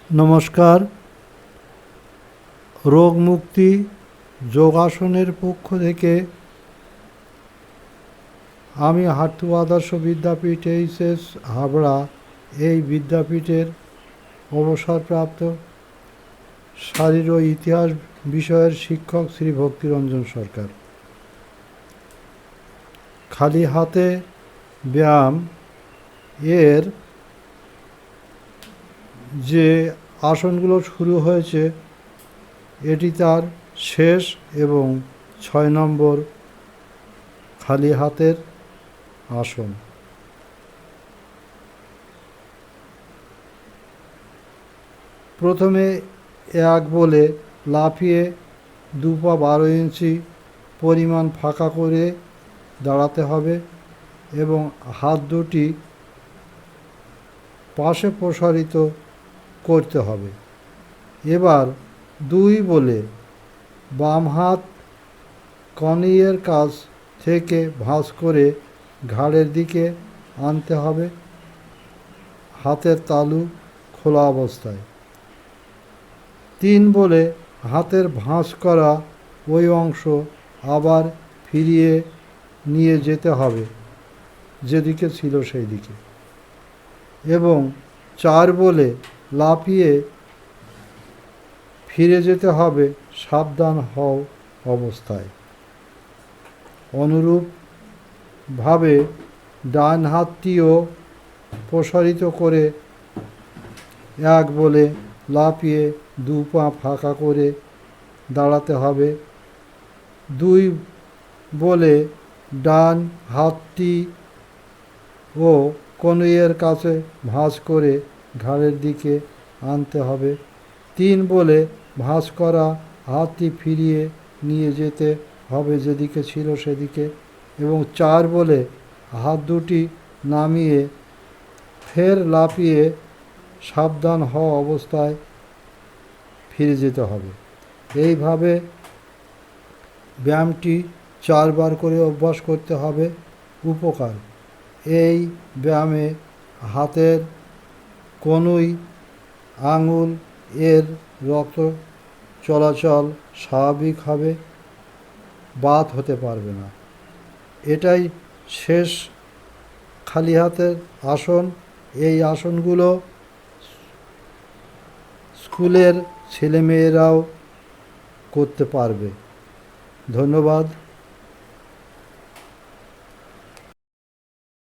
নমস্কার। রোগ মুক্তি যোগাসনের পক্ষ থেকে আমি হাটু আদর্শ বিদ্যাপীঠ এইচএস হাবড়া এই বিদ্যাপীঠের অবসরপ্রাপ্ত শারীর ও ইতিহাস বিষয়ের শিক্ষক শ্রী ভক্তিরঞ্জন সরকার। খালি হাতে ব্যায়াম এর যে আসনগুলো শুরু হয়েছে এটি তার শেষ এবং 6 নম্বর খালি হাতের আসন। প্রথমে এক বলে লাফিয়ে 2 পা 12 ইঞ্চি পরিমাণ ফাঁকা করে দাঁড়াতে হবে এবং হাত দুটি পাশে প্রসারিত করতে হবে। এবার 2 বলে বাম হাত কনুইয়ের কাছ থেকে ভাঁজ করে ঘাড়ের দিকে আনতে হবে, হাতের তালু খোলা অবস্থায়। 3 বলে হাতের ভাঁজ করা ওই অংশ আবার ফিরিয়ে নিয়ে যেতে হবে যেদিকে ছিল সেই দিকে, এবং 4 বলে লাফিয়ে ফিরে যেতে হবে সাবধান হও অবস্থায়। অনুরূপভাবে ডান হাতটিও প্রসারিত করে 1 বলে লাফিয়ে 2 পা ফাঁকা করে দাঁড়াতে হবে। 2 বলে ডান হাতটি ও কনুইয়ের কাছে ভাঁজ করে ঘাড়ের দিকে আনতে হবে। 3 বলে ভাঁজ করা হাতটি ফিরিয়ে নিয়ে যেতে হবে যেদিকে ছিল সেদিকে, এবং 4 বলে হাত দুটি নামিয়ে ফের লাফিয়ে সাবধান হওয়া অবস্থায় ফিরে যেতে হবে। এইভাবে ব্যায়ামটি 4 বার করে অভ্যাস করতে হবে। উপকার: এই ব্যায়ামে হাতের কনুই আঙুল এর রক্ত চলাচল স্বাভাবিক হবে, বাত হতে পারবে না। এটাই শেষ খালি হাতের আসন। এই আসনগুলো স্কুলের ছেলেমেয়েরাও করতে পারবে। ধন্যবাদ।